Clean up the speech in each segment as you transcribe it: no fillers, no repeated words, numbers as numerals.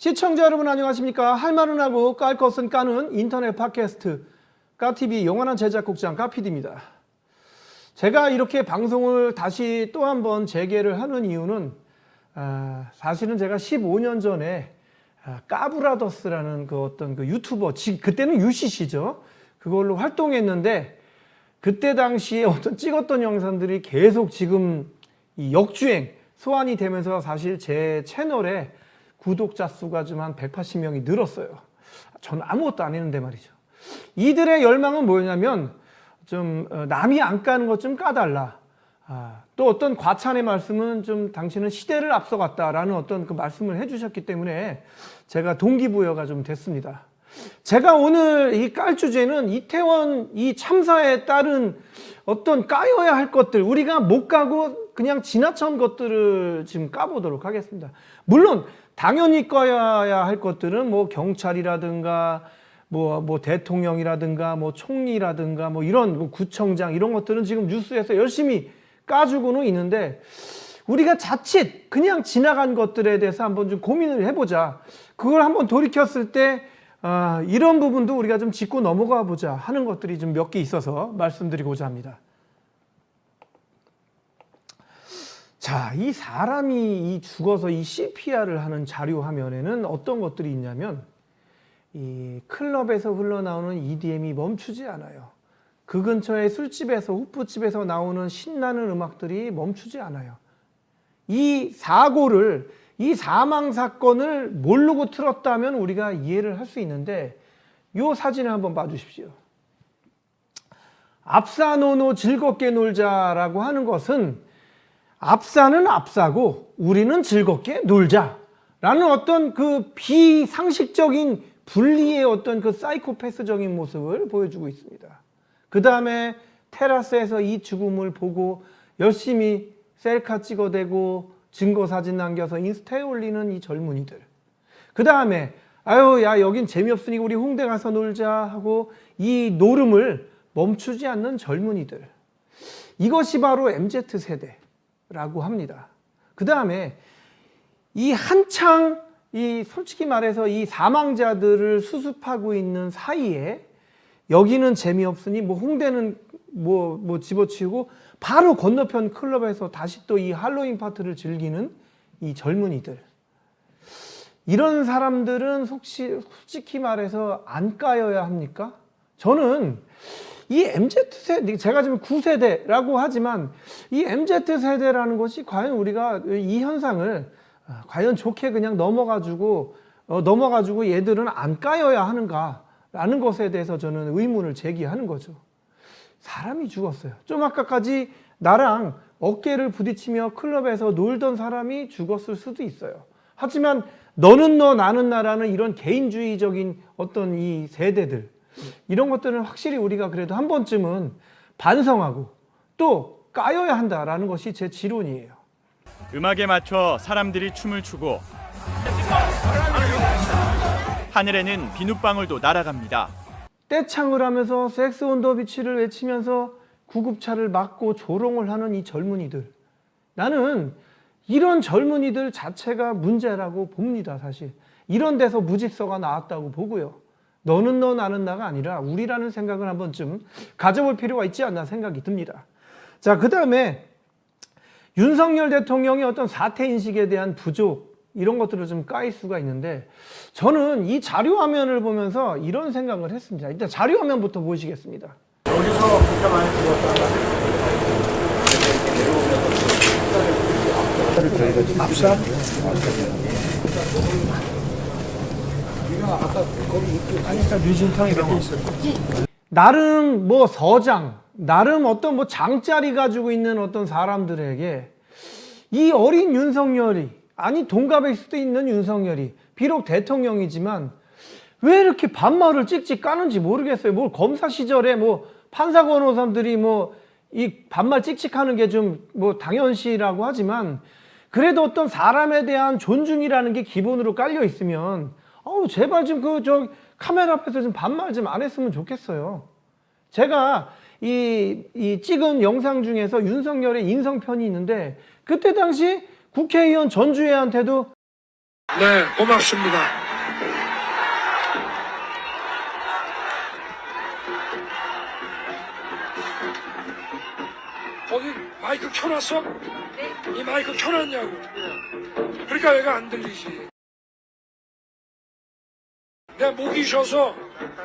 시청자 여러분 안녕하십니까? 할 말은 하고 깔 것은 까는 인터넷 팟캐스트 까TV 영원한 제작국장 까PD입니다. 제가 이렇게 방송을 다시 또 한 번 재개를 하는 이유는 사실은 제가 15년 전에 까브라더스라는 그 어떤 그 유튜버, 그때는 UCC죠. 그걸로 활동했는데 그때 당시에 어떤 찍었던 영상들이 계속 지금 이 역주행, 소환이 되면서 사실 제 채널에 구독자 수가 좀 한 180명이 늘었어요. 저는 아무것도 안 했는데 말이죠. 이들의 열망은 뭐냐면 좀 남이 안 까는 것 좀 까달라. 또 어떤 과찬의 말씀은 좀 당신은 시대를 앞서갔다라는 어떤 그 말씀을 해주셨기 때문에 제가 동기부여가 좀 됐습니다. 제가 오늘 이 깔 주제는 이태원 이 참사에 따른 어떤 까여야 할 것들, 우리가 못 까고 그냥 지나친 것들을 지금 까보도록 하겠습니다. 물론 당연히 까야 할 것들은 뭐 경찰이라든가 뭐 대통령이라든가 뭐 총리라든가 뭐 이런 뭐 구청장 이런 것들은 지금 뉴스에서 열심히 까주고는 있는데 우리가 자칫 그냥 지나간 것들에 대해서 한번 좀 고민을 해보자. 그걸 한번 돌이켰을 때 이런 부분도 우리가 좀 짚고 넘어가 보자 하는 것들이 좀 몇 개 있어서 말씀드리고자 합니다. 자, 이 사람이 죽어서 이 CPR을 하는 자료 화면에는 어떤 것들이 있냐면 이 클럽에서 흘러나오는 EDM이 멈추지 않아요. 그 근처에 술집에서 호프집에서 나오는 신나는 음악들이 멈추지 않아요. 이 사고를, 이 사망 사건을 모르고 틀었다면 우리가 이해를 할 수 있는데 이 사진을 한번 봐주십시오. 압사노노 즐겁게 놀자라고 하는 것은 압사는 압사고 우리는 즐겁게 놀자라는 어떤 그 비상식적인 분리의 어떤 그 사이코패스적인 모습을 보여주고 있습니다. 그 다음에 테라스에서 이 죽음을 보고 열심히 셀카 찍어대고 증거사진 남겨서 인스타에 올리는 이 젊은이들. 그 다음에 아유 야 여긴 재미없으니까 우리 홍대 가서 놀자 하고 이 노름을 멈추지 않는 젊은이들. 이것이 바로 MZ세대라고 합니다. 그 다음에 이 한창 솔직히 말해서 이 사망자들을 수습하고 있는 사이에 여기는 재미없으니 뭐 홍대는 뭐 집어치우고 바로 건너편 클럽에서 다시 또 이 할로윈 파티를 즐기는 이 젊은이들. 이런 사람들은 솔직히 말해서 안 까여야 합니까? 저는 이 MZ세대, 제가 지금 9세대라고 하지만 이 MZ세대라는 것이 과연 우리가 이 현상을 과연 좋게 그냥 넘어가지고 얘들은 안 까여야 하는가라는 것에 대해서 저는 의문을 제기하는 거죠. 사람이 죽었어요. 좀 아까까지 나랑 어깨를 부딪히며 클럽에서 놀던 사람이 죽었을 수도 있어요. 하지만 너는 너 나는 나라는 이런 개인주의적인 어떤 이 세대들, 이런 것들은 확실히 우리가 그래도 한 번쯤은 반성하고 또 까여야 한다라는 것이 제 지론이에요. 음악에 맞춰 사람들이 춤을 추고 하늘에는 비눗방울도 날아갑니다. 떼창을 하면서 섹스 온 더 비치를 외치면서 구급차를 막고 조롱을 하는 이 젊은이들. 나는 이런 젊은이들 자체가 문제라고 봅니다. 사실 이런 데서 무질서가 나왔다고 보고요. 너는 너 나는 나가 아니라 우리라는 생각을 한 번쯤 가져볼 필요가 있지 않나 생각이 듭니다. 자, 그 다음에 윤석열 대통령의 어떤 사태 인식에 대한 부족, 이런 것들을 좀 까일 수가 있는데 저는 이 자료 화면을 보면서 이런 생각을 했습니다. 일단 자료 화면부터 보시겠습니다. 여기서 진짜 많이 죽었다가 압사? 아까 거기 아니까 류진탕이 이렇게 있어요. 나름 뭐 서장, 나름 어떤 뭐 장짜리 가지고 있는 어떤 사람들에게 이 어린 윤석열이, 아니 동갑일 수도 있는 윤석열이 비록 대통령이지만 왜 이렇게 반말을 찍찍 까는지 모르겠어요. 뭐 검사 시절에 뭐 판사 변호사들이 뭐 이 반말 찍찍하는 게 좀 뭐 당연시라고 하지만 그래도 어떤 사람에 대한 존중이라는 게 기본으로 깔려 있으면 제발 좀 카메라 앞에서 좀 반말 좀 안 했으면 좋겠어요. 제가 이 찍은 영상 중에서 윤석열의 인성편이 있는데 그때 당시 국회의원 전주혜한테도 네, 고맙습니다. 거기 마이크 켜놨어? 네. 이 마이크 켜놨냐고. 그러니까 얘가 안 들리지. 내 목이 쉬어서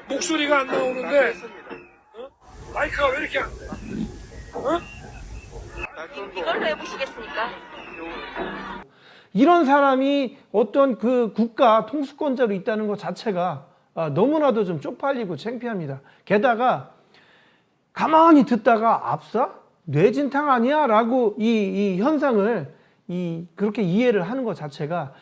목소리가 안 나오는데 마이크가 왜 이렇게 안 돼? 이걸로 해보시겠습니까? 이런 사람이 어떤 그 국가 통수권자로 있다는 것 자체가 너무나도 좀 쪽팔리고 창피합니다. 게다가 가만히 듣다가 압사? 뇌진탕 아니야? 라고 이 현상을 그렇게 이해를 하는 것 자체가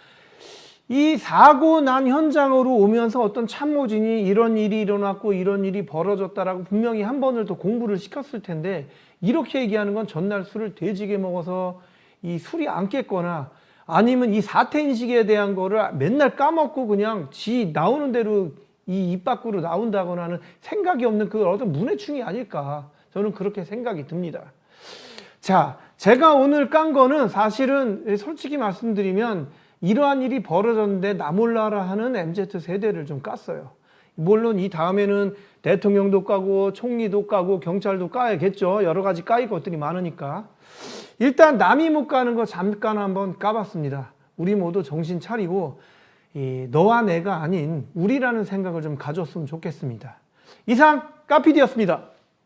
이 사고 난 현장으로 오면서 어떤 참모진이 이런 일이 일어났고 이런 일이 벌어졌다라고 분명히 한 번을 더 공부를 시켰을 텐데 이렇게 얘기하는 건 전날 술을 돼지게 먹어서 이 술이 안 깼거나 아니면 이 사태 인식에 대한 거를 맨날 까먹고 그냥 지 나오는 대로 이 입 밖으로 나온다거나 하는 생각이 없는 그 어떤 문해충이 아닐까 저는 그렇게 생각이 듭니다. 자, 제가 오늘 깐 거는 사실은 솔직히 말씀드리면 이러한 일이 벌어졌는데 나 몰라라 하는 MZ세대를 좀 깠어요. 물론 이 다음에는 대통령도 까고 총리도 까고 경찰도 까야겠죠. 여러 가지 까일 것들이 많으니까. 일단 남이 못 까는 거 잠깐 한번 까봤습니다. 우리 모두 정신 차리고 너와 내가 아닌 우리라는 생각을 좀 가졌으면 좋겠습니다. 이상 까피디였습니다.